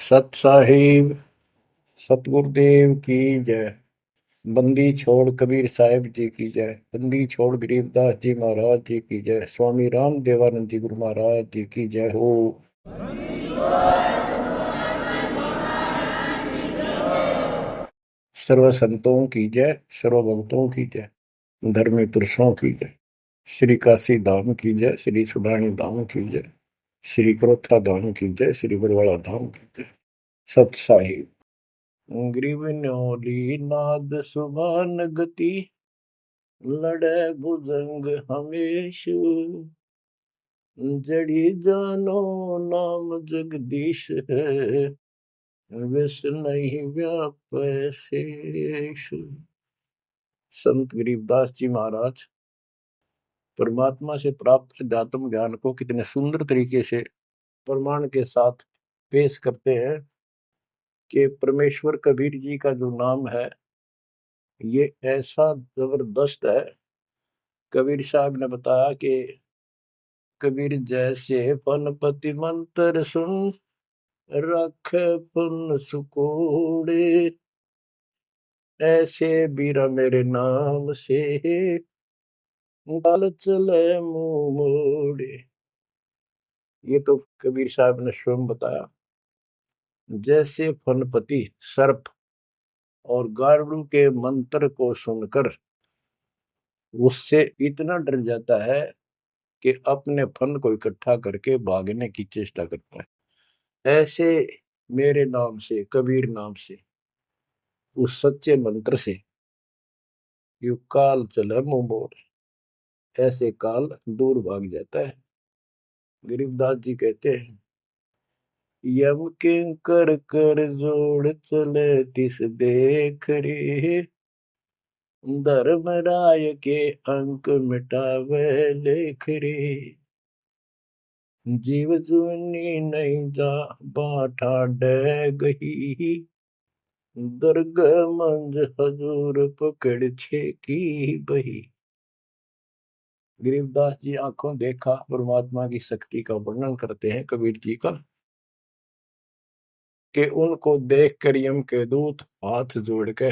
सत साहिब सतगुरुदेव की जय। बंदी छोड़ कबीर साहिब जी की जय। बंदी छोड़ गरीबदास जी महाराज जी की जय। स्वामी राम देवानंद जी गुरु महाराज जी की जय हो। सर्व संतों की जय, सर्व भक्तों की जय, धर्मी पुरुषों की जय। श्री काशी धाम की जय, श्री सुडानी धाम की जय, श्री क्रोथा धाम की जय, श्री बरवाड़ा धाम की जय। सत साहिब ग्रीवन्योली नाद सुभान गति, लड़े भुजंग हमेश, जड़ी जानो नाम जगदीश है, विष नहीं व्यापै शेष। संत गरीबदास जी महाराज परमात्मा से प्राप्त अध्यात्म ज्ञान को कितने सुंदर तरीके से प्रमाण के साथ पेश करते हैं कि परमेश्वर कबीर जी का जो नाम है ये ऐसा जबरदस्त है। कबीर साहब ने बताया कि कबीर जैसे फनपति मंत्र सुन, रख पुन सुकोड़े, ऐसे बीरा मेरे नाम से, गाल चले मुंह मोड़े। ये तो कबीर साहब ने स्वयं बताया। जैसे फनपति सर्प और गारुड़ के मंत्र को सुनकर उससे इतना डर जाता है कि अपने फन को इकट्ठा करके भागने की चेष्टा करता है, ऐसे मेरे नाम से, कबीर नाम से, उस सच्चे मंत्र से यू काल चले मुंह मोड़, ऐसे काल दूर भाग जाता है। गरीबदास जी कहते हैं, यम किंकर कर जोड़ चले तिस देख रे, धर्मराय के अंक मिटावे लेख रे, जीव जुनी नहीं जा बाठा डे गही, दर्ग मंज हजूर पकड़ छे की बही। गरीबदास जी आंखों देखा परमात्मा की शक्ति का वर्णन करते हैं कबीर जी का, कि उनको देख कर यम के दूत हाथ जोड़ के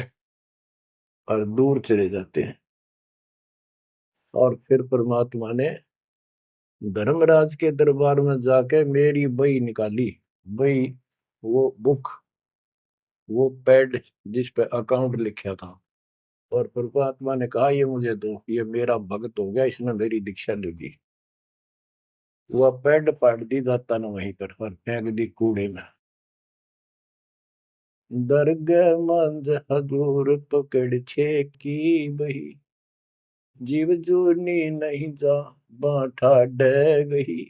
और दूर चले जाते हैं। और फिर परमात्मा ने धर्मराज के दरबार में जाके मेरी बही निकाली। बही वो बुक, वो पैड जिस पे अकाउंट लिखा था, और परमात्मा ने कहा ये मुझे दो, ये मेरा भक्त हो गया, इसने मेरी दीक्षा ले ली। वह पैड पाट दी दाता ने वहीं पर और फेंक दी कूड़े में। दरगाह मंज हजूर पकड़ छे की बही, जीव जोनी नहीं जा बाठा डे गही।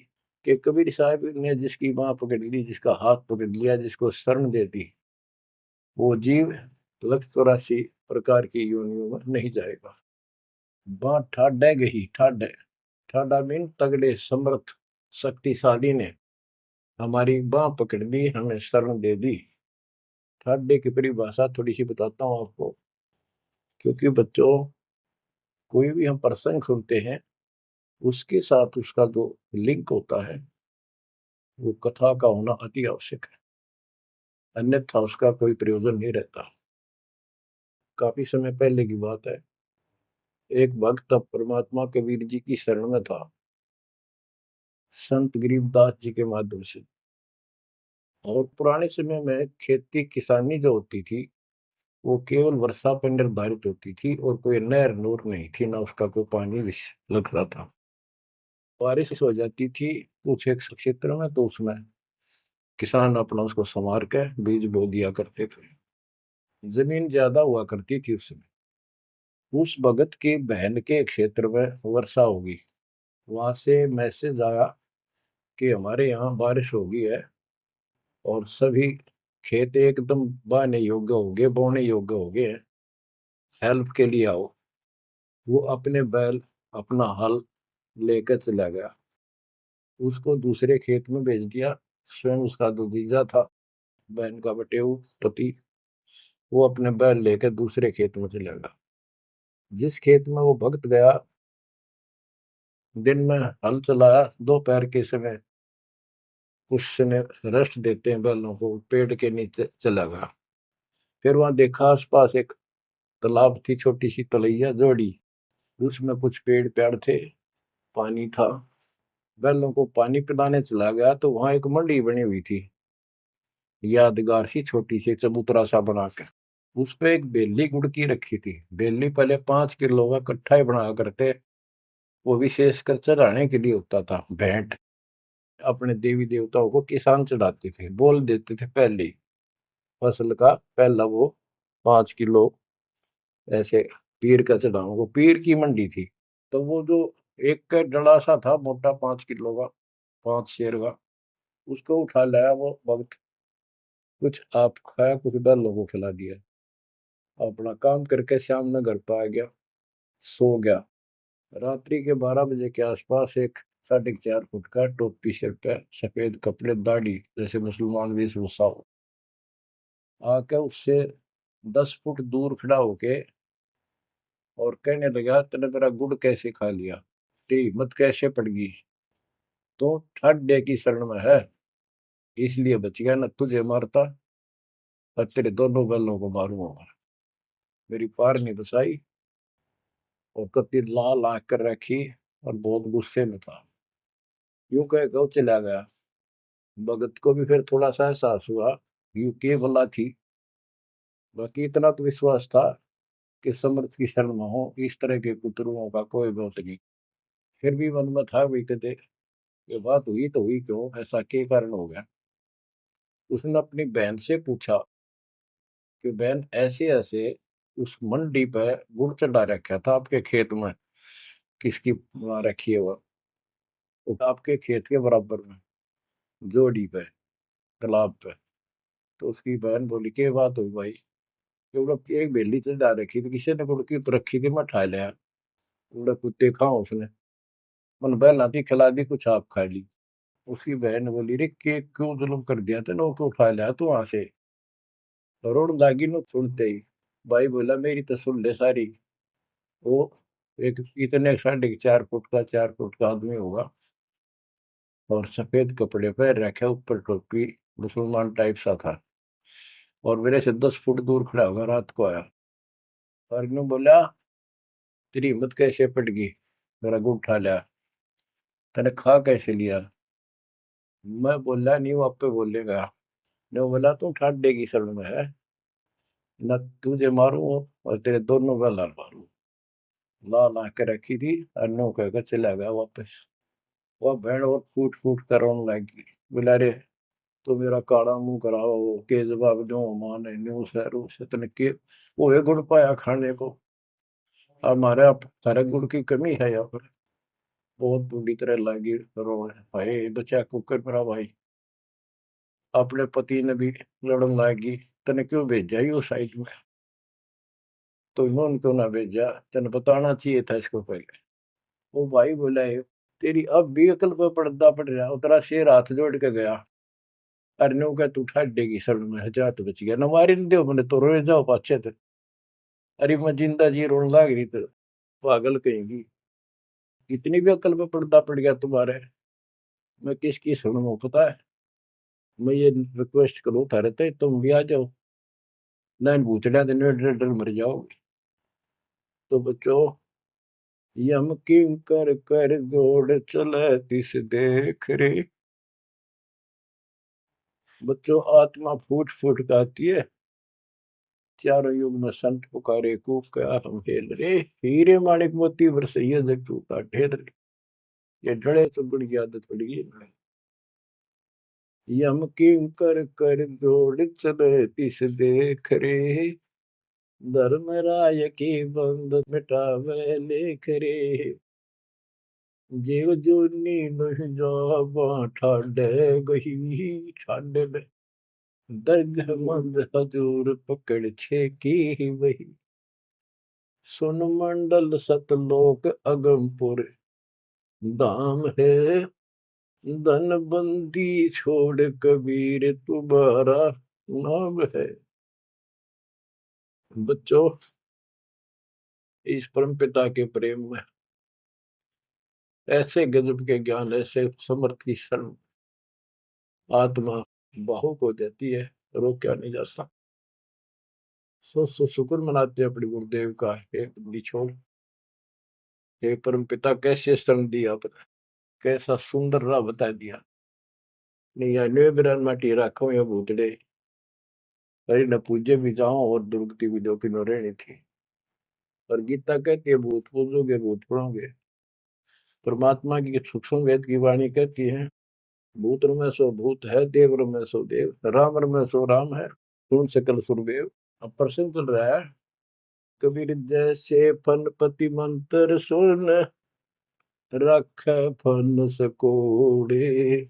कि कबीर साहब ने जिसकी बाह पकड़ ली, जिसका हाथ पकड़ लिया, जिसको शरण दे दी, वो जीव लख 84 प्रकार की योनियों में नहीं जाएगा। बाँ ठाडे गही, ठाडे ठाडा मीन तगड़े समर्थ शक्तिशाली ने हमारी बाह पकड़ ली, हमें शरण दे दी। ठाडे की परिभाषा थोड़ी सी बताता हूँ आपको, क्योंकि बच्चों कोई भी हम प्रसंग सुनते हैं उसके साथ उसका जो लिंक होता है वो कथा का होना अति आवश्यक है, अन्यथा उसका कोई प्रयोजन नहीं रहता। काफी समय पहले की बात है, एक भक्त अब परमात्मा कबीर जी की शरण में था संत गरीबदास जी के माध्यम से। और पुराने समय में खेती किसानी जो होती थी वो केवल वर्षा पर निर्धारित होती थी, और कोई नहर नूर नहीं थी, ना उसका कोई पानी लगता था। बारिश हो जाती थी कुछ एक क्षेत्र में तो उसमें किसान अपना उसको संवार के बीज बो दिया करते थे। जमीन ज्यादा हुआ करती थी उस समय। उस भगत की बहन के क्षेत्र में वर्षा होगी, वहां से मैसेज आया कि हमारे यहाँ बारिश हो गई है और सभी खेत एकदम बाने योग्य हो गए, बोने योग्य हो गए हैं, हेल्प के लिए आओ। वो अपने बैल, अपना हल लेकर चला गया, उसको दूसरे खेत में भेज दिया। स्वयं उसका जो जीजा था, बहन का बटेऊ पति, वो अपने बैल लेकर दूसरे खेत में चला गया। जिस खेत में वो भक्त गया, दिन में हल चलाया, दोपहर के समय उसने रेस्ट देते हैं बैलों को, पेड़ के नीचे चला गया। फिर वहां देखा आसपास एक तालाब थी, छोटी सी तलैया जोड़ी, उसमें कुछ पेड़ पेड़ थे, पानी था। बैलों को पानी पिलाने चला गया तो वहां एक मंडी बनी हुई थी, यादगार सी, छोटी सी चबूतरा सा बना के। उस पे एक बेली गुड़की रखी थी। बेली पहले 5 किलो का कट्ठा ही बना करते, वो विशेषकर चढ़ाने के लिए होता था, भेंट। अपने देवी देवताओं को किसान चढ़ाते थे, बोल देते थे पहली फसल का पहला वो 5 किलो ऐसे पीर का चढ़ाओ, वो पीर की मंडी थी। तो वो जो एक का डला सा था मोटा, 5 किलो का, 5 शेर का, उसको उठा लाया वो भक्त। कुछ आप खाया, कुछ बैलों को खिला दिया, अपना काम करके शाम में घर पर आ गया, सो गया। रात्रि के 12 बजे के आसपास एक 4.5 फुट का, टोपी सिर पे, सफेद कपड़े, दाढ़ी, जैसे मुसलमान वेशभूषा हो, आके उससे 10 फुट दूर खड़ा होके और कहने लगा, तेने मेरा गुड़ कैसे खा लिया, तेरी हिम्मत कैसे पड़ गई, तो ठाड्डे की शरण में है, इसलिए बच गया, न तुझे मारता और तेरे दोनों बैलों को मारूंगा। मेरी पार नहीं बसाई, और कत्ती लाल आंख कर रखी और बहुत गुस्से में था। यूं कह के वो चला गया। भगत को भी फिर थोड़ा सा एहसास हुआ, यूं के भला थी, बाकी इतना तो विश्वास था कि समर्थ की शरण में हो, इस तरह के कुतरुओं का कोई बहुत नहीं। फिर भी मन में था, भी कहते ये बात हुई तो हुई क्यों, ऐसा के कारण हो गया। उसने अपनी बहन से पूछा कि बहन, ऐसे ऐसे उस मंडी पे गुड़ चढ़ा रखा था आपके खेत में, किसकी वहां रखी है वो आपके खेत के बराबर में, जोड़ी पे, तालाब पे। तो उसकी बहन बोली, के बात हुई भाई, क्योंकि एक बेली चढ़ा रखी थी, किसी ने गुड़ की तो रखी थी, मैं ठा लिया, उड़ा कुत्ते खाओ उसने, मन बहन आती खिला दी, कुछ आप खा ली। उसकी बहन बोली, रे के क्यों जुल्म कर दिया तेने, को उठा लिया तू वहां से, रोड लागी नो सुनते ही। भाई बोला, मेरी तो सुन ले सारी। वो एक इतने 4.5 फुट का, 4 फुट का आदमी होगा, और सफेद कपड़े पहन रखे, ऊपर टोपी, मुसलमान टाइप सा था, और मेरे से 10 फुट दूर खड़ा होगा, रात को आया। और इन्होंने बोला, तेरी हिम्मत कैसे पड़ गई, मेरा गुड़ उठा लिया, तने खा कैसे लिया। मैं बोला, नहीं वो आप पे बोलेगा। ने बोला, तू ठाड्डे की शरण में है, न तुझे मारूं और तेरे दोनों का लाल मारूं। लाल आके रखी थी, और नो कहकर चला गया वापस। वह भेड़ और फूट फूट कर रोने लगी, बोला, रे तो मेरा काला मुंह कराओ, के जवाब दो, माने न्यू सहरू से तने के वो एक गुड़ पाया खाने को, हमारे आप सारे गुड़ की कमी है यहाँ पर। बहुत बुरी तरह लगी रो, भाई बचा कुकर मेरा भाई, अपने पति ने भी लड़न लगी, तने क्यों भेजा ही उस साइड में, तो इन्होंने क्यों ना भेजा, तेने बताना चाहिए था इसको पहले। वो भाई बोला, तेरी अब भी अकल पर पर्दा पड़ रहा, उतरा शेर हाथ जोड़ के गया, अरे नो का तू ठाडेगी शरण में, जा तो बच गया, न मारी न दो मैंने तो रोए जाओ पाछे थे। अरे मैं जिंदा जी रोने लग रही तो, पागल कहेंगी, इतनी भी अकल पे पर्दा पड़ गया तुम्हारे, मैं किसकी सुनूं पता है। मैं ये रिक्वेस्ट करूं थारे ते, तुम भी आ जाओ, ना भूतड़ा दिन डर डर मर जाओ। तो बच्चों, यम किंकर कर जोड़ चले तिस देख रे। बच्चों, आत्मा फूट फूट गाती है, चारों युग में संत पुकारे, कूक क्या हम हेल रे, हीरे माणिक मोती बरसैया जग तूता ढेर रे। ये डरे तो बड़ी आदत पड़ गई है। यम किंकर कर जोड़ चले तिस देख रे, धर्म राय की बंद मिटावे लेख रे। जीव जूनी नहीं जावा ठाडे गही, ठाडे में दर्द मंद हजूर पकड़ छे की वही। सुन मंडल सतलोक अगमपुर धाम है, धन बंदी छोड़ कबीर तुम्हारा नाम है। बच्चों, इस परम पिता के प्रेम में ऐसे गजब के ज्ञान, ऐसे समर्थ की शरण, आत्मा भावुक हो जाती है, रोका नहीं जाता। सो शुक्र मनाते हैं अपने गुरुदेव का, हे बंदी छोड़, हे परम पिता कैसे शरण दिया आपने, कैसा सुंदर राह बता दिया। नहीं अन्य बिरान माटी राखो या भूतड़े, अरे न पूजे भी जाओ और दुर्गति भी जो कि न रहनी थी। और गीता कहती है भूत पूजोगे भूत पढ़ोगे। परमात्मा की सूक्ष्म वेद की वाणी कहती है, भूत में सो भूत है, देव में सो देव, राम में सो राम है, सुन सकल सुरदेव। अब प्रश्न चल रहा है, कबीर जैसे फनपति मंत्र सुन, रख फन सकोड़े,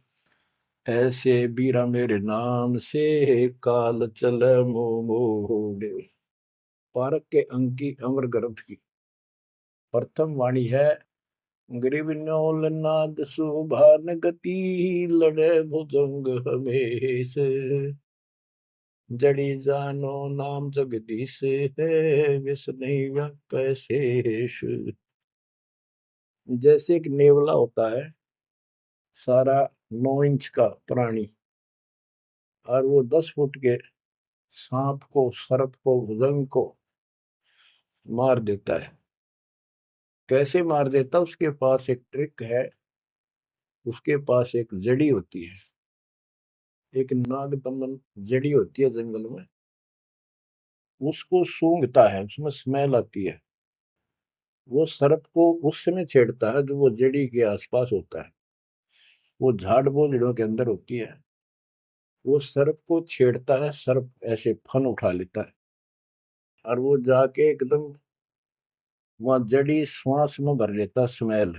ऐसे बीरा मेरे नाम से, काल चल मोड़े। पारक के अंक की अमर ग्रंथ की प्रथम वाणी है, ग्रीव न्योल नाद सुभान गति, लड़े भुजंग हमेश, जड़ी जानो नाम जगदीश है, विष नहीं व्यापै शेष। जैसे एक नेवला होता है, सारा 9 इंच का प्राणी, और वो 10 फुट के सांप को, सर्प को, भुजंग को मार देता है। कैसे मार देता, उसके पास एक ट्रिक है। उसके पास एक जड़ी होती है, एक नागदमन जड़ी होती है जंगल में, उसको सूंघता है, उसमें स्मेल आती है। वो सर्प को उस समय छेड़ता है जो वो जड़ी के आसपास होता है, वो झाड़ बोझड़ों के अंदर होती है। वो सर्प को छेड़ता है, सर्प ऐसे फन उठा लेता है, और वो जाके एकदम वहां जड़ी श्वास में भर लेता स्मेल,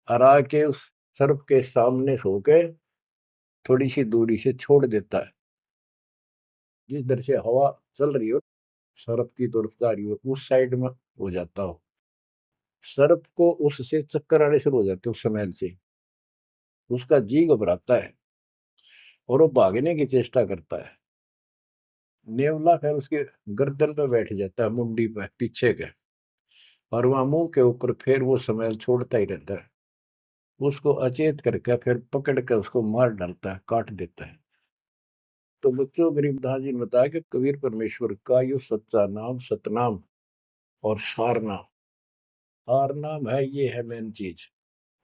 और आके उस सर्प के सामने सो के थोड़ी सी दूरी से छोड़ देता है। जिस दर से हवा चल रही हो, सर्प की तरफ जा रही हो, उस साइड में हो जाता हो। सर्प को उससे चक्कर आने शुरू हो जाते उस स्मेल से, उसका जी घबराता है और वो भागने की चेष्टा करता है। नेवला फिर उसके गर्दन पे बैठ जाता है, मुंडी पे पीछे के, और वहां मुंह के ऊपर फिर वो स्मेल छोड़ता ही रहता है। उसको अचेत करके फिर पकड़ कर उसको मार डालता है, काट देता है। तो बच्चों, गरीबदास जी ने बताया कि कबीर परमेश्वर का यो सच्चा नाम सतनाम और सारनाम। सारनाम है, ये है मेन चीज।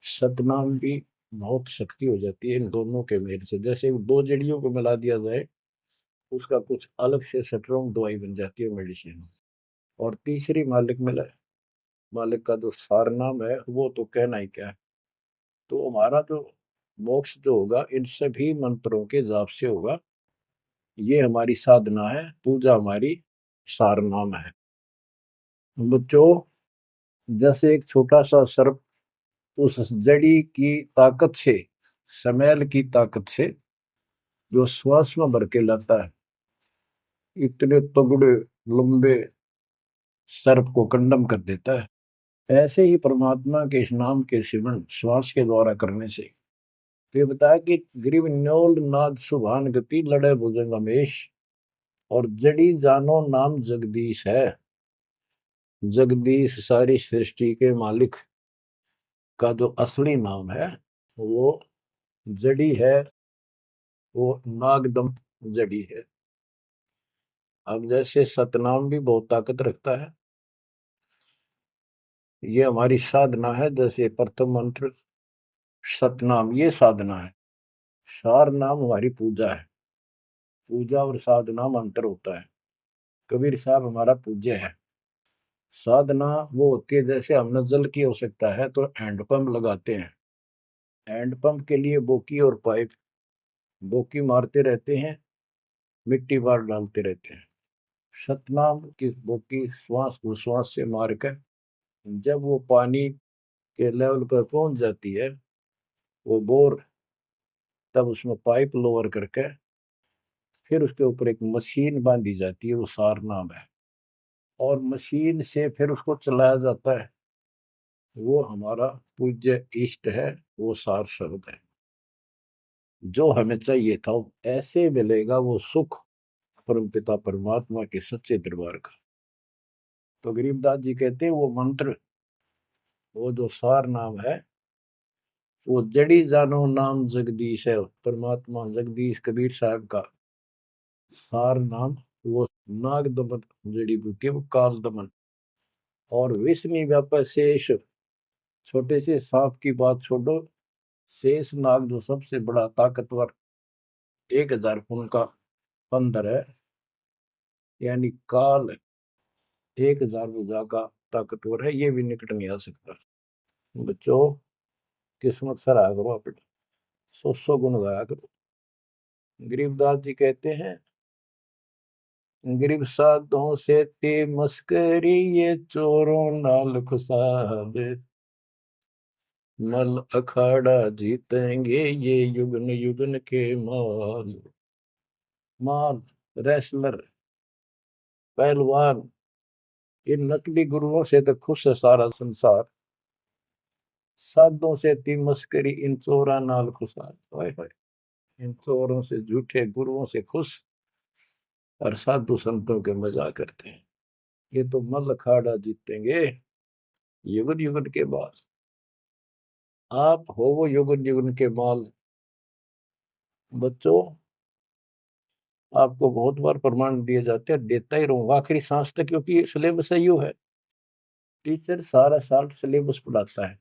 सतनाम भी बहुत शक्ति हो जाती है इन दोनों के मेल से। जैसे दो जड़ियों को मिला दिया जाए, उसका कुछ अलग से स्ट्रॉन्ग दवाई बन जाती है, मेडिसिन। और तीसरी मालिक मिला, मालिक का जो सारनाम है, वो तो कहना ही क्या है। तो हमारा जो मोक्ष जो होगा इन सभी मंत्रों के जाप से होगा। ये हमारी साधना है, पूजा हमारी सारनाम है। बच्चों, जैसे एक छोटा सा सर्प उस जड़ी की ताकत से, स्मेल की ताकत से जो श्वास में भर के लाता है, इतने तगड़े लंबे सर्प को कंडम कर देता है। ऐसे ही परमात्मा के इस नाम के सिमरन श्वास के द्वारा करने से, तो ये बताया कि ग्रीव न्योल नाद सुभान गति, लड़े भुजंग हमेश, और जड़ी जानो नाम जगदीश है। जगदीश सारी सृष्टि के मालिक का जो असली नाम है, वो जड़ी है, वो नागदम जड़ी है। अब जैसे सतनाम भी बहुत ताकत रखता है, ये हमारी साधना है। जैसे प्रथम मंत्र सतनाम, ये साधना है। सार नाम हमारी पूजा है। पूजा और साधना में अंतर होता है। कबीर साहब हमारा पूज्य है। साधना वो होती है, जैसे हमने जल की आवश्यकता है तो हैंडपंप लगाते हैं। हैंडपंप के लिए बोकी और पाइप, बोकी मारते रहते हैं, मिट्टी बार डालते रहते हैं। सतनाम की बोकी श्वास उश्वास से मारकर जब वो पानी के लेवल पर पहुंच जाती है, वो बोर, तब उसमें पाइप लोअर करके फिर उसके ऊपर एक मशीन बांधी जाती है, वो सार नाम है। और मशीन से फिर उसको चलाया जाता है। वो हमारा पूज्य इष्ट है, वो सार शब्द है। जो हमें चाहिए था ऐसे मिलेगा वो सुख, परमपिता परमात्मा के सच्चे दरबार का। तो गरीबदास जी कहते हैं वो मंत्र, वो जो सार नाम है, वो जड़ी जानो नाम जगदीश है, परमात्मा जगदीश कबीर साहब का सार नाम। वो नाग दमन जड़ी बूटी है, वो काल दमन। और विष्णु व्यापक शेष, छोटे से सांप की बात छोड़ो, शेष नाग जो सबसे बड़ा ताकतवर 1000 फुट का बंदर है, यानी काल 1000 भुजा का ताकतवर है, ये भी निकट नहीं आ सकता। बच्चों, किस्मत सराहा करो अपने, 100 गुण गाया करो। गरीबदास जी कहते हैं, गरीब साधों से ते मस्करी, ये चोरों नाल खुशाद, मल अखाड़ा जीतेंगे ये युगन युगन के माल। माल, रेसलर, पहलवान, इन नकली गुरुओं से तो खुश है सारा संसार, साधों से ती मस्करी, इन चोरा नाल खुशाद। हाय हाय, इन चोरों से, झूठे गुरुओं से खुश, और साधु संतों के मजाक करते हैं। ये तो मल अखाड़ा जीतेंगे युगन युगन के बाद। आप हो वो युगन युगन के माल। बच्चों, आपको बहुत बार प्रमाण दिए जाते हैं, देता ही रहूंगा आखिरी सांस तक, क्योंकि सिलेबस है, है। टीचर सारा साल सिलेबस पढ़ाता है,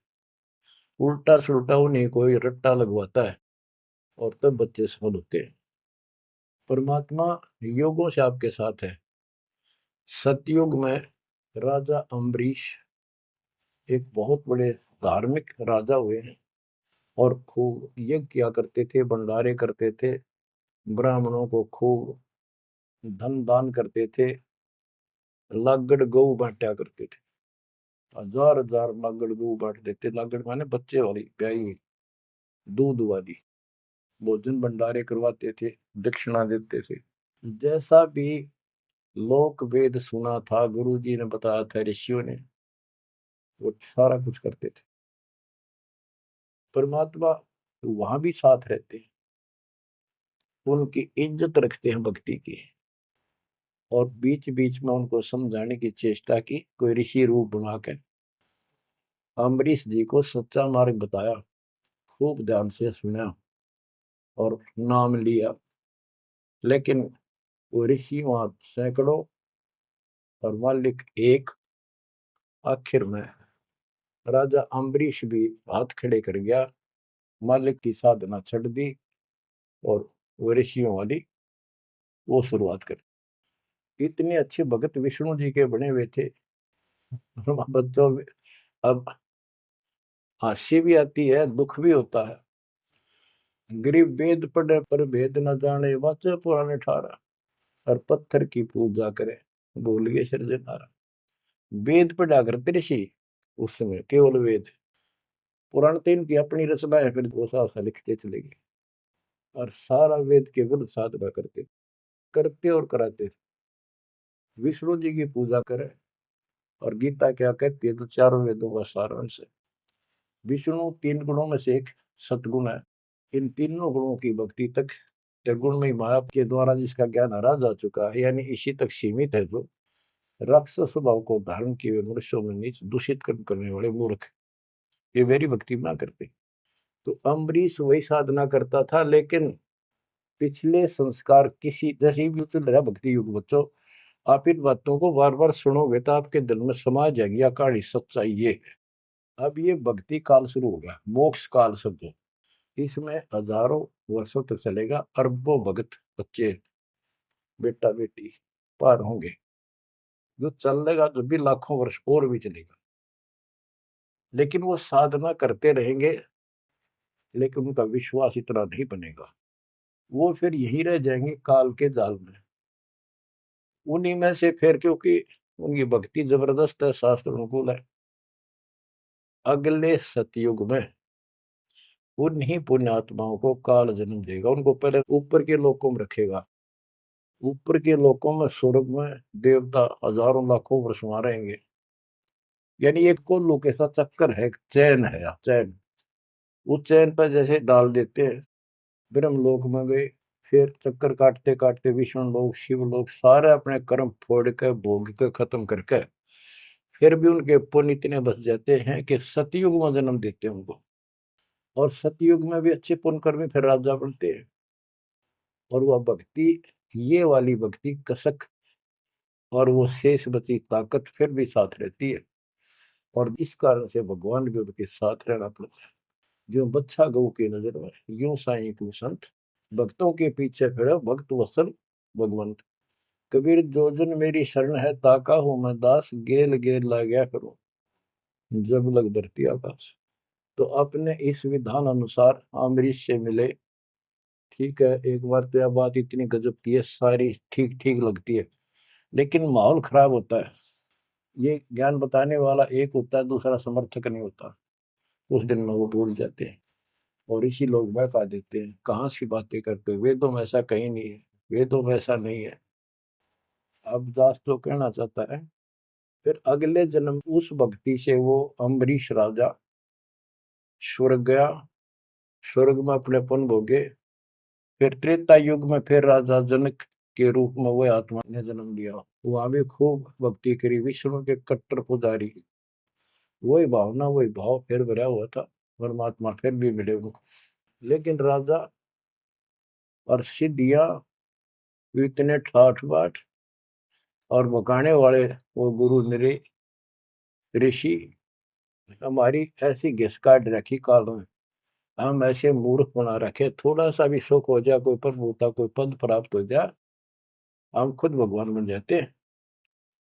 उल्टा सुल्टा उन्हें कोई रट्टा लगवाता है, और तब बच्चे सफल होते हैं। परमात्मा योगों से आपके साथ है। सतयुग में राजा अम्बरीश एक बहुत बड़े धार्मिक राजा हुए हैं, और खूब यज्ञ किया करते थे, भंडारे करते थे, ब्राह्मणों को खूब धन दान करते थे, लागड़ गऊ बांटा करते थे, 1000 लागड़ गऊ बांट देते। लागड़ माने बच्चे वाली, ब्याई हुई, दूध वाली। भोजन भंडारे करवाते थे, दक्षिणा देते थे। जैसा भी लोक वेद सुना था, गुरु जी ने बताया था, ऋषियों ने, वो सारा कुछ करते थे। परमात्मा वहां भी साथ रहते हैं, उनकी इज्जत रखते हैं भक्ति की, और बीच बीच में उनको समझाने की चेष्टा की, कोई ऋषि रूप बनाकर अम्बरीश जी को सच्चा मार्ग बताया, खूब ध्यान से सुना और नाम लिया। लेकिन वो ऋषि वहां सैकड़ों और मालिक एक। आखिर में राजा अम्बरीश भी हाथ खड़े कर गया, मालिक की साधना छड़ दी, और वो ऋषियों वाली वो शुरुआत कर। इतने अच्छे भगत विष्णु जी के बने हुए थे। बच्चों, अब हंसी भी आती है, दुख भी होता है। गरीब वेद पढ़े पर भेद न जाने, वाचे पुराने ठारा, और पत्थर की पूजा करे, भूल गए सृजनहारा। वेद पढ़ा करते ऋषि उस समय, केवल वेद। पुराण तो इनकी अपनी रचना है, फिर वो सा लिखते चले गए, और सारा वेद के विरुद्ध साधना करते करते और कराते थे। विष्णु जी की पूजा करे, और गीता क्या कहती है, तो चारों वेदों का सारांश है। विष्णु 3 गुणों में से एक सतगुण है। इन तीनों गुणों की भक्ति तक गुण में माया के द्वारा जिसका ज्ञान हरा जा चुका है, यानी इसी तक सीमित है, जो राक्षस स्वभाव को धारण किए हुए मनुष्यों में नीच दूषित कर्म करने वाले मूर्ख, ये मेरी भक्ति ना करते। तो अम्बरीश वही साधना करता था, लेकिन पिछले संस्कार किसी, जैसे भी चल रहा भक्ति युग, बच्चों आप इन बातों को बार बार सुनोगे तो आपके दिल में समा जाएगी अकाड़ी सच्चाई ये है। अब ये भक्ति काल शुरू हो गया, मोक्ष काल समझो, इसमें हजारों वर्षों तक चलेगा, अरबों भगत बच्चे बेटा बेटी पार होंगे, जो चलेगा जो भी लाखों वर्ष और भी चलेगा। लेकिन वो साधना करते रहेंगे, लेकिन उनका विश्वास इतना नहीं बनेगा, वो फिर यही रह जाएंगे काल के जाल में। उन्हीं में से फिर, क्योंकि उनकी भक्ति जबरदस्त है, शास्त्र अनुकूल है, अगले सतयुग में उन्हीं पुण्यात्माओं को काल जन्म देगा, उनको पहले ऊपर के लोकों में रखेगा। ऊपर के लोकों में, स्वर्ग में देवता हजारों लाखों वर्ष वहां रहेंगे। यानी एक कोल्लू के साथ चक्कर है, चैन है, चैन। उस चैन पर जैसे डाल देते हैं, ब्रह्म लोक में गए, फिर चक्कर काटते काटते विष्णु लोक, शिव लोक, सारे अपने कर्म फोड़ के भोग के खत्म करके, फिर भी उनके पुण्य इतने बच जाते हैं कि सतयुग में जन्म देते हैं उनको। और सतयुग में भी अच्छे पुण्य कर्मी फिर राजा बनते हैं। और वह भक्ति, ये वाली भक्ति कसक और वो शेष बची ताकत फिर भी साथ रहती है। और इस कारण से भगवान भी उनके साथ रहना पड़ता है। जो बच्चा गऊ की नजर में, यूं साईं तू संत, भक्तों के पीछे फिर भक्त वत्सल भगवंत। कबीर जो जन मेरी शरण है, ताका हूं मैं दास, गेल गेल ला गया करूं जब लग धरती आकाश। तो अपने इस विधान अनुसार अम्बरीश से मिले। ठीक है, एक बार तो यह बात इतनी गजब की है, सारी ठीक ठीक लगती है, लेकिन माहौल खराब होता है। ये ज्ञान बताने वाला एक होता है, दूसरा समर्थक नहीं होता। उस दिन में वो भूल जाते हैं और इसी लोग बहका देते हैं, कहाँ सी बातें करते हो, वेदों में ऐसा कहीं नहीं है, वेदों में ऐसा नहीं है। अब दास तो कहना चाहता है, फिर अगले जन्म उस भक्ति से वो अम्बरीश राजा स्वर्ग गया, स्वर्ग में अपने पुण्य भोगे। फिर त्रेता युग में फिर राजा जनक के रूप में वह आत्मा ने जन्म लिया। वहां भी खूब भक्ति करी, विष्णु के कट्टर पुजारी। वही भावना वही भाव फिर भरा हुआ था, परमात्मा फिर भी मिले उनको। लेकिन राजा और सिद्धियां इतने ठाठ बाट और बकाने वाले वो गुरु निरे ऋषि हमारी ऐसी घिस काट रखी काल में, हम ऐसे मूर्ख बना रखे, थोड़ा सा भी सुख हो जाए, कोई प्रभुता कोई पद प्राप्त हो जाए, हम खुद भगवान बन जाते हैं।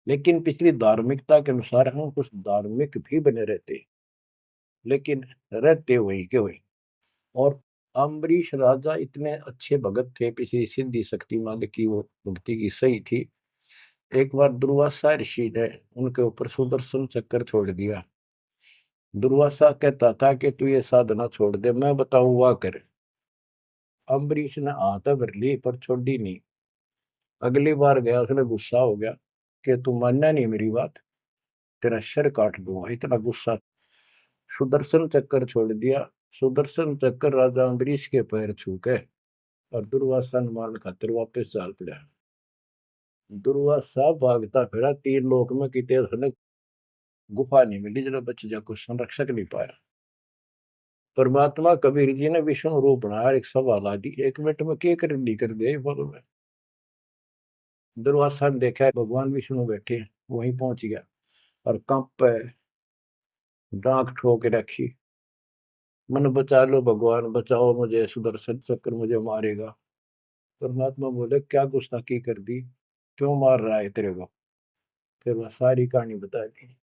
लेकिन पिछली धार्मिकता के अनुसार हम कुछ धार्मिक भी बने रहते, लेकिन रहते वही के वही। और अम्बरीश राजा इतने अच्छे भगत थे, पिछली सिद्धि शक्तिमान की वो भक्ति की सही थी। एक बार दुर्वासा ऋषि ने उनके ऊपर सुदर्शन चक्कर छोड़ दिया। दुर्वासा कहता था कि तू ये साधना छोड़ दे, मैं बताऊं वाह कर। अम्बरीश ने हाथ भर ली पर छोड़ी नहीं। अगली बार गया, उसने गुस्सा हो गया कि तू मानना नहीं मेरी बात, तेरा सिर काट दूंगा, इतना गुस्सा। सुदर्शन चक्कर छोड़ दिया। सुदर्शन चक्कर राजा अम्बरीश के पैर छू के और दुर्वासा ने मारने खातिर वापस चाल पड़ा। दुर्वासा भागता फिरा तीन लोक में, कितने उसने गुफा नहीं मिली जरा बच जा, कुछ संरक्षक नहीं पाया। परमात्मा कबीर जी ने विष्णु रूप बनाया, एक सवाल आ दी, एक मिनट में क्या कर दी कर दिया बोलो में। दुर्वासा ने देखा भगवान विष्णु बैठे, वहीं पहुंच गया और कंप पे डांक ठोक रखी, मन बचा लो भगवान, बचाओ मुझे, सुदर्शन चक्र मुझे मारेगा। परमात्मा बोले क्या गुस्ताखी कर दी, क्यों मार रहा है तेरे को। फिर वह सारी कहानी बता दी।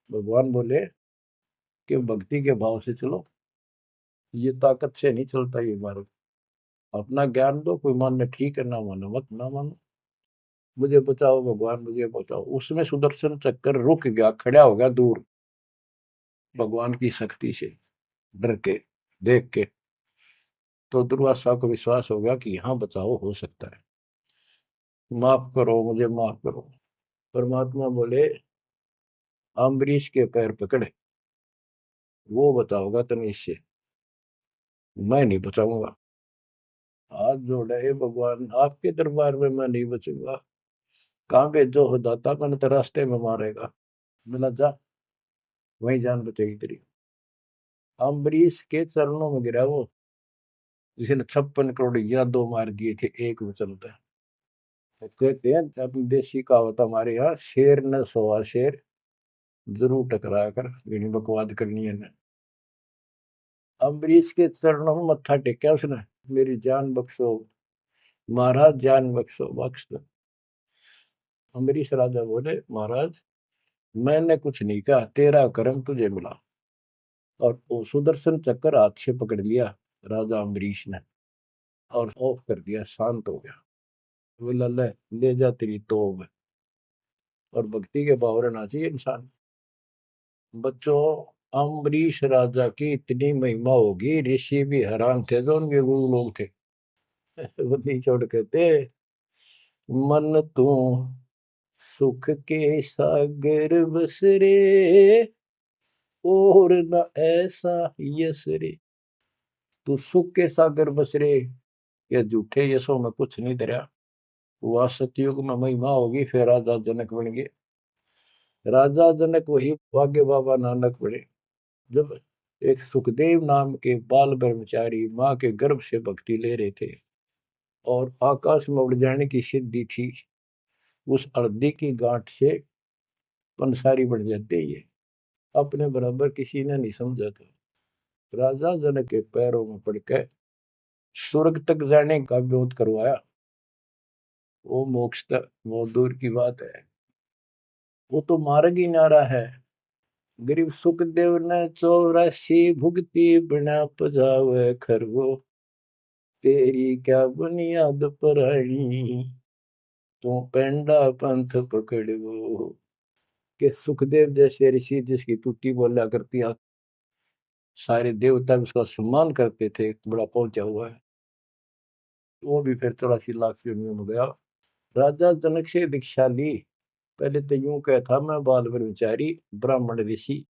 भगवान बोले कि भक्ति के भाव से चलो, ये ताकत से नहीं चलता ये मार्ग। अपना ज्ञान दो, कोई मानने ठीक है, ना मानो मत ना मानो, मुझे बचाओ भगवान मुझे बचाओ। उसमें सुदर्शन चक्कर रुक गया, खड़ा हो गया दूर, भगवान की शक्ति से डर के देख के। तो दुर्वासा को विश्वास हो गया कि यहाँ बचाओ हो सकता है, माफ करो मुझे माफ करो। परमात्मा बोले अम्बरीश के पैर पकड़े, वो बचाओगा तुम्हें इससे, मैं नहीं बचाऊंगा। हाथ जोड़े, हे भगवान आपके दरबार में मैं नहीं बचूंगा, कहाँ भेजो हो दाता, मैंने तो रास्ते में मारेगा। मिला जा, वही जान बचेगी तेरी। अम्बरीश के चरणों में गिरा वो, जिसने 56 करोड़ यादव मार दिए थे एक वचन पे। तो कहते हैं अपनी देसी कहावत हमारे यहाँ, शेर न सोआ शेर, जरूर टकराया कर, यही बकवाद करनी है ना। अम्बरीश के चरणों में मत्था टेका उसने, मेरी जान बख्शो महाराज, जान बख्शो बख्श दो। अम्बरीश राजा बोले महाराज मैंने कुछ नहीं कहा, तेरा कर्म तुझे मिला। और वो सुदर्शन चक्कर हाथ से पकड़ लिया राजा अम्बरीश ने और ऑफ कर दिया, शांत हो गया। बोला ले जा तेरी तोब। और भक्ति के भाव रहना चाहिए इंसान। बच्चों, अम्बरीश राजा की इतनी महिमा होगी, ऋषि भी हैरान थे जो उनके गुरु लोग थे। वो नहीं छोड़ कहते, मन तू सुख के सागर बस रे, और न ऐसा यस रे। तू सुख के सागर बस रे, ये झूठे यशों में कुछ नहीं धरा। वह सतयुग में महिमा होगी, फिर राजा जनक बन गए। राजा जनक वही भाग्य बाबा नानक बने। जब एक सुखदेव नाम के बाल ब्रह्मचारी माँ के गर्भ से भक्ति ले रहे थे और आकाश में उड़ जाने की सिद्धि थी। उस अर्धी की गांठ से पंसारी बढ़ जाते ये अपने बराबर किसी ने नहीं समझा था। राजा जनक के पैरों में पड़कर स्वर्ग तक जाने का विरोध करवाया। वो मोक्ष तक वो दूर की बात है, वो तो मार्ग ही नारा है। गरीब सुखदेव ने 84 भुगती बिना पजावे खरगो, तेरी क्या बुनियाद परानी, तू पेंडा पंथ पकड़ो। के सुखदेव जैसे ऋषि जिसकी टूटी बोला करती सारे देवता उसका सम्मान करते थे, बड़ा पहुंचा हुआ है, वो भी फिर 84 लाख योनियों में गया। राजा जनक से दीक्षा ली। पहले तो यूं कहता मैं बाल ब्रह्मचारी ब्राह्मण ऋषि,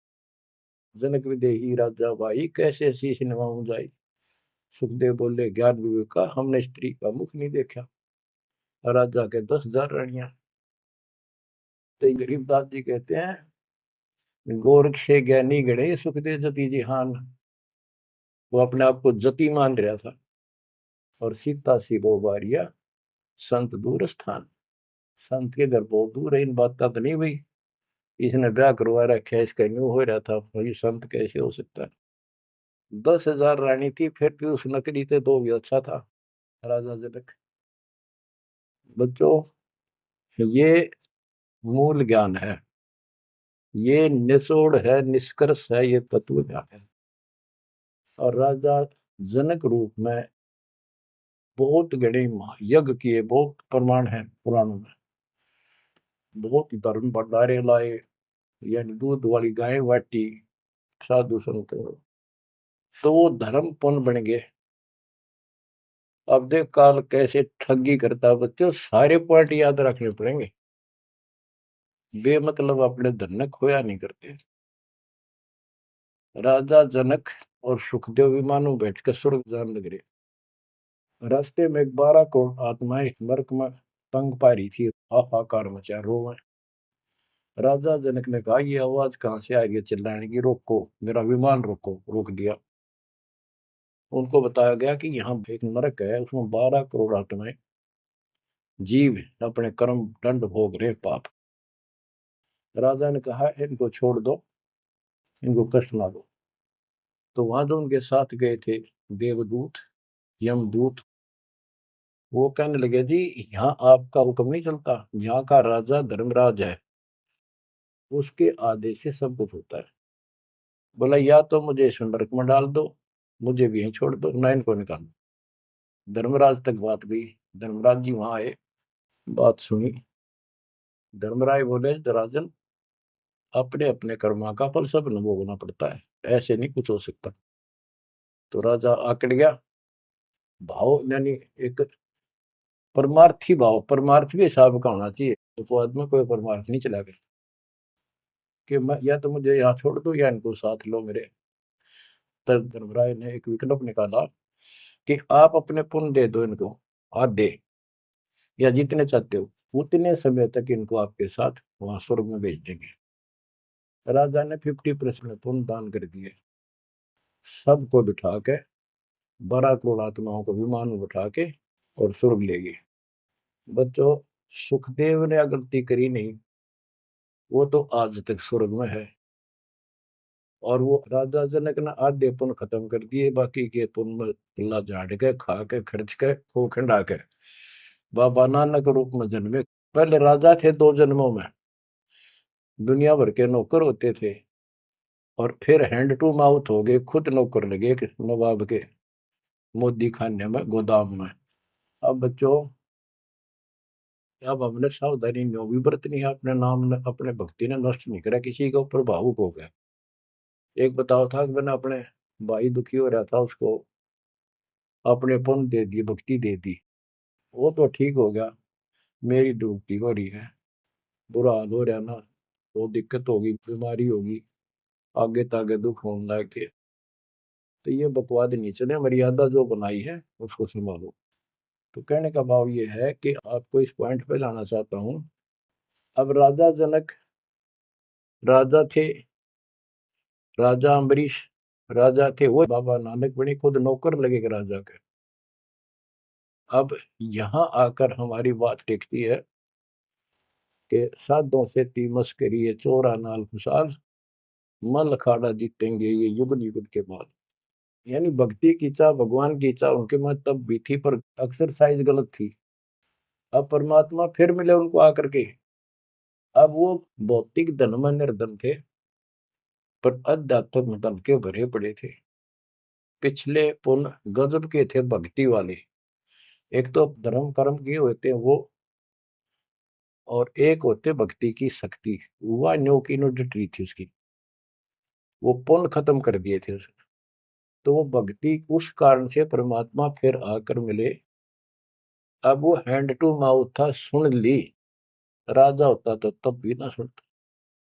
जनक विदेही राजा भाई कैसे शीश नवाऊं जाई। सुखदेव बोले ज्ञान विवेक का हमने स्त्री का मुख नहीं देखा। राजा के 10,000 रानियां। तो गरीबदास जी कहते हैं गोरख से ज्ञानी गणे सुखदेव जति जिहान। वो अपने आप को जति मान रहा था। और सीता सी वो बारिया संत दूर स्थान। संत के घर बहुत दूर है, इन बात का तो नहीं भाई इसने ब्याह करवा रखा है, इसका न्यू हो रहा था, ये संत कैसे हो सकता है। 10,000 रानी थी, फिर भी उस नकली थे दो भी अच्छा था राजा जनक। बच्चों ये मूल ज्ञान है, ये निचोड़ है, निष्कर्ष है, ये तत्व ज्ञान है। और राजा जनक रूप में बहुत गणे यज्ञ किए, बहुत प्रमाण है पुराणों में। बहुत धर्म भंडारे लाए, यानी दूध वाली गाय बाटी साधु संत, तो वो धर्म पुण्य बन गए। अब देख काल कैसे ठगी करता बच्चों, सारे पॉइंट याद रखने पड़ेंगे, बेमतलब अपने धन ने खोया नहीं करते। राजा जनक और सुखदेव विमानों बैठकर स्वर्ग जान लग रहे। रास्ते में 12 करोड़ आत्माएं नरक में तंग पा रही थी, हाहाकार मचा रोवे। राजा जनक ने कहा ये आवाज कहां से आ रही है चिल्लाने की, रोको मेरा विमान रोको। रोक दिया। उनको बताया गया कि यहाँ एक नरक है, उसमें 12 करोड़ आत्माएं जीव अपने कर्म दंड भोग रहे पाप। राजा ने कहा इनको छोड़ दो, इनको कष्ट ना दो। तो वहां जो उनके साथ गए थे देवदूत यमदूत, वो कहने लगे जी यहाँ आपका हुक्म नहीं चलता, यहाँ का राजा धर्मराज है, उसके आदेश से सब कुछ होता है। बोला या तो मुझे इस नरक में डाल दो, मुझे भी यहीं छोड़ दो, ना इनको निकाल दो। धर्मराज तक बात गई। धर्मराज जी वहां आए, बात सुनी। धर्मराज बोले राजन अपने अपने कर्मा का फल सब न भोगना पड़ता है, ऐसे नहीं कुछ हो सकता। तो राजा आकड़ गया। भाव यानी एक परमार्थी भाव, परमार्थ भी हिसाब का होना चाहिए, तो आदमी कोई परमार्थ नहीं चला गया कि मैं या तो मुझे यहाँ छोड़ दो या इनको साथ लो मेरे। तब धर्मराय ने एक विकल्प निकाला कि आप अपने पुण्य दे दो इनको आधे, या जितने चाहते हो उतने समय तक इनको आपके साथ वहां स्वर्ग में भेज देंगे। राजा ने 50% पुण्य दान कर दिए। सबको बिठा के 12 करोड़ आत्माओं को विमान में बिठा के और स्वर्ग ले गए। बच्चों सुखदेव ने गलती करी नहीं, वो तो आज तक स्वर्ग में है। और वो राजा जनक ने आधे पुण्य खत्म कर दिए, बाकी के पुण्य में झाड़ के खा के खर्च के खो खंडा के बाबा नानक रूप में जन्मे। पहले राजा थे 2 जन्मों में, दुनिया भर के नौकर होते थे, और फिर हैंड टू माउथ हो गए, खुद नौकर लगे नवाब के मोदी खाने में गोदाम में। अब बच्चों अब हमने सावधानी न्यों भी बरतनी है, अपने नाम ने अपने भक्ति ने नष्ट नहीं करा, किसी के ऊपर भावुक हो गया। एक बताओ था कि मैंने अपने भाई दुखी हो रहा था, उसको अपने पुण्य दे दिए, भक्ति दे दी, वो तो ठीक हो गया, मेरी डूबती हो रही है, बुरा हाल हो रहा ना, वो दिक्कत होगी, बीमारी होगी, आगे तागे दुख होने लग के। तो ये बकवाद नहीं चले, मर्यादा जो बनाई है उसको संभालो। तो कहने का भाव ये है कि आपको इस पॉइंट पे लाना चाहता हूँ। अब राजा जनक राजा थे, राजा अम्बरीश राजा थे वो बाबा नानक बने, खुद नौकर लगे राजा के। अब यहाँ आकर हमारी बात टिकती है कि साधों से ती मस्करी चोरा नाल खुशाल, मल अखाड़ा जीतेंगे ये युग युग के बाद। यानी भक्ति की चाह, भगवान की चाह उनके में तब भी थी, पर एक्सरसाइज गलत थी। अब परमात्मा फिर मिले उनको आकर के। अब वो भौतिक धन में निर्धन थे, पर अध्यात्म धन के भरे पड़े थे। पिछले पुण्य गजब के थे भक्ति वाले। एक तो धर्म कर्म किए होते हैं वो, और एक होते भक्ति की शक्ति। वह न्यो की नो डटी थी उसकी, वो पुण्य खत्म कर दिए थे उसने। तो वो भक्ति उस कारण से परमात्मा फिर आकर मिले। अब वो हैंड टू माउथ था, सुन ली। राजा होता तो तब भी ना सुनता।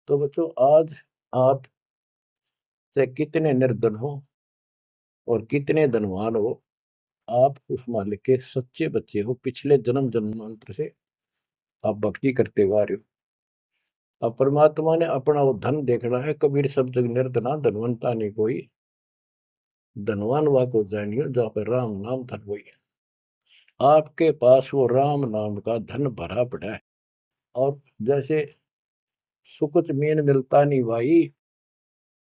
तो बच्चों, आज आप से कितने निर्धन हो और कितने धनवान हो, आप उस मालिक के सच्चे बच्चे हो। पिछले जन्म जन्मांतर से आप भक्ति करते हुए आ रहे हो। अब परमात्मा ने अपना वो धन देखना है। कबीर सब जग निर्धना धनवंता नहीं कोई, धनवान वा को जानियो जहाँ पर राम नाम धन वही है। आपके पास वो राम नाम का धन भरा पड़ा है। और जैसे सुकुच मीन मिलता नहीं भाई,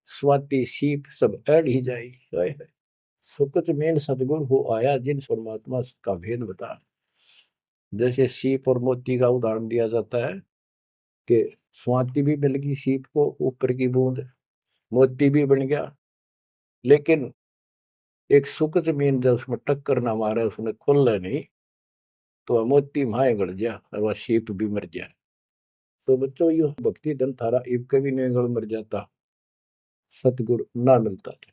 स्वाति सीप सब ऐड ही जाई। सुकुच मीन सतगुरु हो आया, जिन परमात्मा का भेद बता। जैसे सीप और मोती का उदाहरण दिया जाता है कि स्वाति भी मिल गई सीप को, ऊपर की बूंद, मोती भी बन गया। लेकिन एक सुकुच मीन जब उसमें टक्कर ना मारे, उसने खुल नहीं, तो वह मोती माए गड़ गया और वह सीप भी मर गया। तो बच्चों, ये भक्ति धन थारा इब कभी नहीं गड़ मर जाता, सतगुरु ना मिलता था।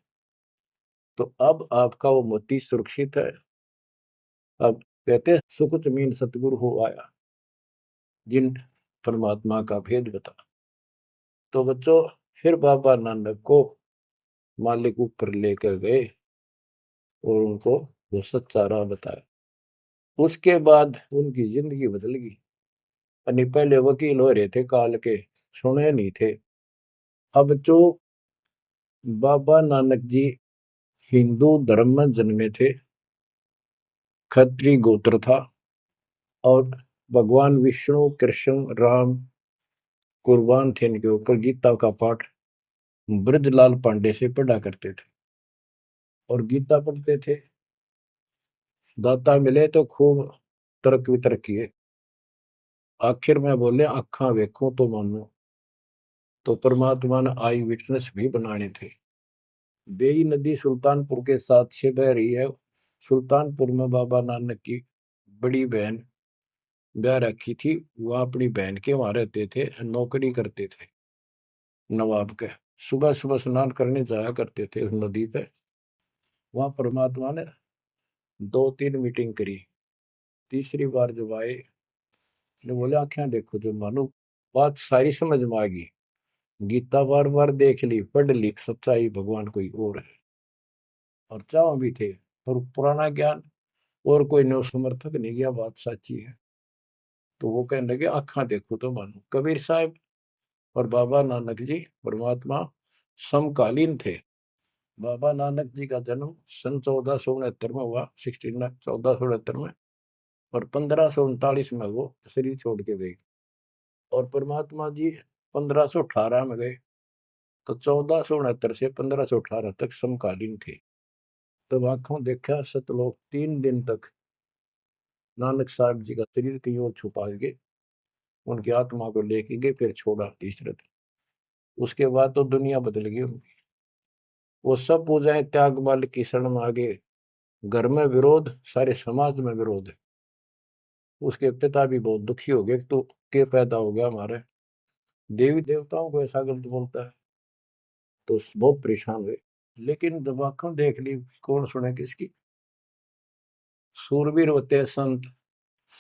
तो अब आपका वो मोती सुरक्षित है। अब कहते सुकुच मीन सतगुरु हो आया, जिन परमात्मा का भेद बता। तो बच्चों, फिर बाबा नानक को मालिक ऊपर लेकर गए और उनको वो सच्चा राह बताया। उसके बाद उनकी जिंदगी बदल गई। यानी पहले वकील हो रहे थे काल के, सुने नहीं थे। अब जो बाबा नानक जी हिंदू धर्म में जन्मे थे, खत्री गोत्र था, और भगवान विष्णु कृष्ण राम कुर्बान थे इनके ऊपर। गीता का पाठ ब्रजलाल पांडे से पढ़ा करते थे और गीता पढ़ते थे। दाता मिले तो खूब तर्क वितर्क किए। आखिर में बोले अखा वेखो तो मानो। तो परमात्मा ने आई विटनेस भी बनाने थे। बेई नदी सुल्तानपुर के साथ से बह रही है। सुल्तानपुर में बाबा नानक की बड़ी बहन ब्याह रखी थी। वह अपनी बहन के वहां रहते थे, नौकरी करते थे नवाब के। सुबह सुबह स्नान करने जाया करते थे उस नदी पे। वहां परमात्मा ने 2-3 मीटिंग करी। तीसरी बार जब आए, ने बोले आंखें देखो जो मानो। बात सारी समझ में आ गई। गीता बार बार देख ली, पढ़ ली, सच्चाई भगवान कोई और है। और चाह भी थे, पर पुराना ज्ञान और कोई नो समर्थक नहीं गया, बात सच्ची है। तो वो कहने लगे आंखा देखो तो मानो। कबीर साहब और बाबा नानक जी परमात्मा समकालीन थे। बाबा नानक जी का जन्म सन 1469 में हुआ, 1469 में। और 1539 में वो शरीर छोड़ के गए। और परमात्मा जी 1518 में गए। तो 1469 से 1518 तक समकालीन थे। तब आंखों देखा सतलोक 3 दिन तक नानक साहब जी का शरीर कहीं और छुपा के उनकी आत्मा को लेके गए, फिर छोड़ा तीसरे दिन। उसके बाद तो दुनिया बदल गई उनकी। वो सब पूजाएं त्याग माल की शरण में आ गए। घर में विरोध, सारे समाज में विरोध है। उसके पिता भी बहुत दुखी हो गए, तो के पैदा हो गया हमारे, देवी देवताओं को ऐसा गलत बोलता है। तो बहुत परेशान हुए। लेकिन जब आंखों देख ली, कौन सुने किसकी। सूरवीर होते हैं संत,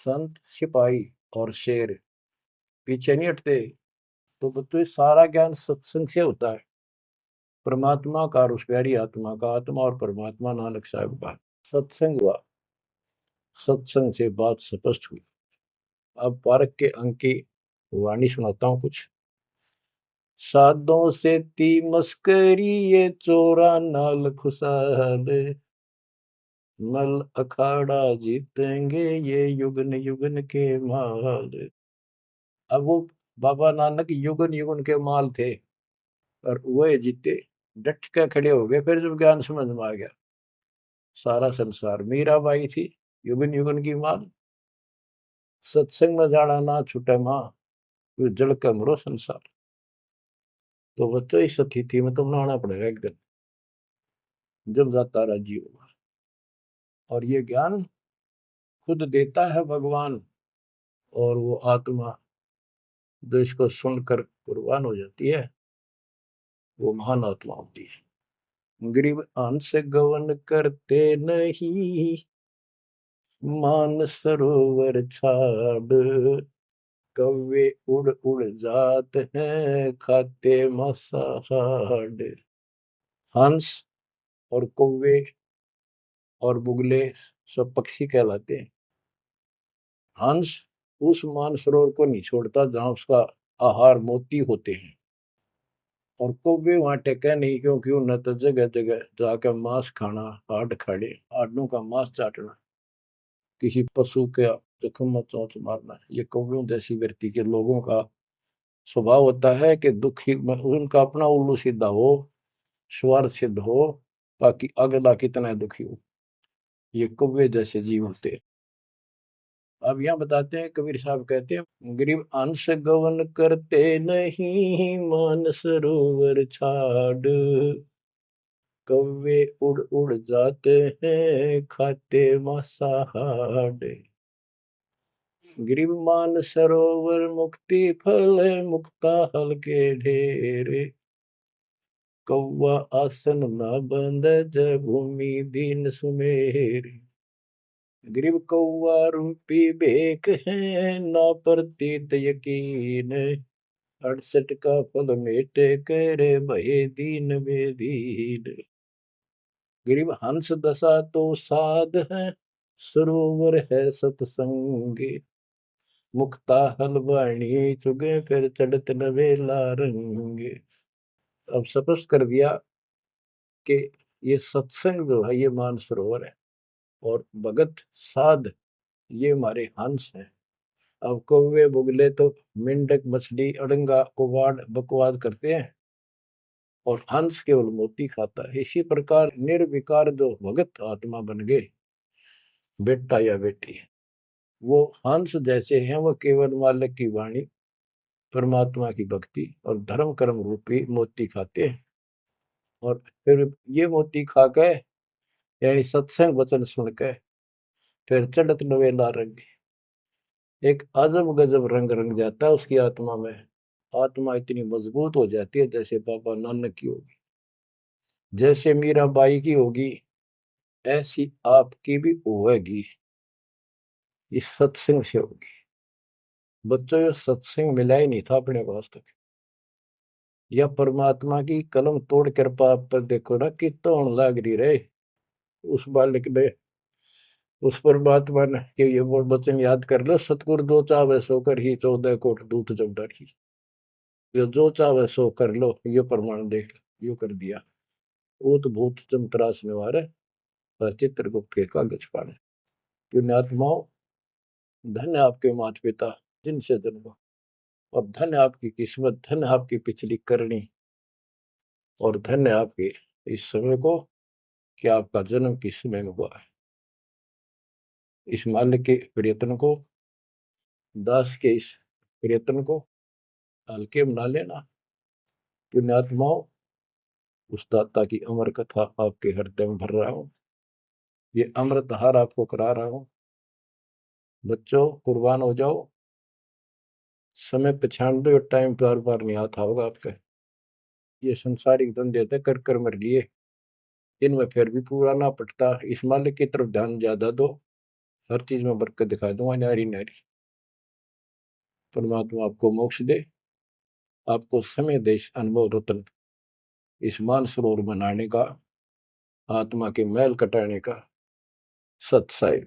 संत सिपाही और शेर पीछे नहीं हटते। तो बच्चों, सारा ज्ञान सत्संग से होता है। परमात्मा का और उस प्यारी आत्मा का, आत्मा और परमात्मा नानक साहब का सत्संग हुआ। सत्संग से बात स्पष्ट हुई। अब पारक के अंक की वाणी सुनाता हूँ कुछ। साधों से ती मस्करी ये चोरा नाल खुशाल, मल अखाड़ा जीतेंगे ये युगन युगन के माल। अब वो बाबा नानक युगन युगन के माल थे और वह जीते, डट के खड़े हो गए। फिर जब ज्ञान समझ में आ गया, सारा संसार मीराबाई थी युगन युगन की माल, सत्संग में जाना ना छूटे माँ, फिर जल के मरो संसार। तो बच्चों इस स्थिति में तुम नहाना पड़ेगा एक दिन, जब जाता राजी होगा। और ये ज्ञान खुद देता है भगवान, और वो आत्मा जो इसको सुनकर कुर्बान हो जाती है, वो महान आत्मा होती है। गरीब अंश गवन करते नहीं, मान सरोवर छाड़, कौवे उड़ उड़ जात हैं खाते मसाहाड़। हंस और कौवे और बुगले सब पक्षी कहलाते हैं। हंस उस मानसरोवर को नहीं छोड़ता जहां उसका आहार मोती होते हैं, और कौवे वहां टेके नहीं, क्योंकि उन्हें तो जगह जगह जाकर मांस खाना, हाड खाड़े हाडों का मांस चाटना, किसी पशु के जख्म में चोंच मारना, ये कौवे जैसी व्यक्ति के लोगों का स्वभाव होता है कि दुखी उनका अपना उल्लू सीधा हो, स्वार्थ सिद्ध हो, ताकि अगला कितना दुखी हो। ये कौवे जैसे जीव होते हैं। अब यहाँ बताते हैं, कबीर साहब कहते हैं, गरीब अंश गवन करते नहीं, मान सरोवर छाड़, कौवे उड़ उड़ जाते हैं खाते मांसाहाड़। गरीब मान सरोवर मुक्ति फल, मुक्ता हल के ढेरे, कौवा आसन न बंद जब भूमि दीन सुमेरी। गरीब कौवा रूपी बेक है, ना प्रतीत यकीन, 68 का फल मेटे करे भये दीन बेदीन। गरीब हंस दशा तो साध है, सरोवर है सतसंग, मुक्ता हलवाणी चुगे फिर चढ़त नवेला रंग। अब स्पष्ट कर दिया कि ये सत्संग जो है ये मानसरोवर है, और भगत साध ये हमारे हंस हैं। अब कौवे बुगले तो मेंढक मछली अड़ंगा कुवाड़ बकवाद करते हैं, और हंस केवल मोती खाता है। इसी प्रकार निर्विकार जो भगत आत्मा बन गए, बेटा या बेटी, वो हंस जैसे हैं, वो केवल मालिक की वाणी, परमात्मा की भक्ति और धर्म कर्म रूपी मोती खाते हैं। और फिर ये मोती खा के, यानी सत्संग वचन सुन के, फिर चढ़त नवेला रंग, एक अजब गजब रंग रंग जाता है उसकी आत्मा में। आत्मा इतनी मजबूत हो जाती है जैसे बाबा नानक की होगी, जैसे मीराबाई की होगी, ऐसी आपकी भी होगी, इस सत्संग से होगी। बच्चों, ये सत्संग मिला ही नहीं था अपने को आज तक। या परमात्मा की कलम तोड़ कृपा आप पर देखो ना, कितना होने लग रही रहे उस बालक ने, उस परमात्मा ने, कि ये वो वचन याद कर लो, सतगुरु जो चाहे सो कर ही 14 कोट दूत जब डरी। ये जो चाहे सो कर लो, ये प्रमाण देख यो कर दिया। ऊत भूत चमतरास निवार और चित्रगुप्त के कागज पाड़े। पुण्यात्माओं, धन्य आपके माता पिता जिनसे जन्म, और धन्य आपकी किस्मत, धन्य आपकी पिछली करनी, और धन्य आपके इस समय को कि आपका जन्म किस समय में हुआ है। इस माल्य के प्रयत्न को, दास के इस प्रयत्न को हल्के में ना लेना। पुण्यात्माओं, उस दाता की अमर कथा आपके हृदय में भर रहा हूं, ये अमृत हार आपको करा रहा हूं। बच्चों, कुर्बान हो जाओ। समय पहचान दो, टाइम बार बार नहीं आता होगा आपका। ये संसारिक धंधे थे कर कर मर लिए, इनमें फिर भी पूरा ना पटता। इस मालिक की तरफ ध्यान ज्यादा दो, हर चीज में बरकत दिखा दूंगा, नारी नारी। परमात्मा आपको मोक्ष दे, आपको समय दे इस अनुभव रतन, इस मान सरोवर बनाने का, आत्मा के मैल कटाने का। सत्साई।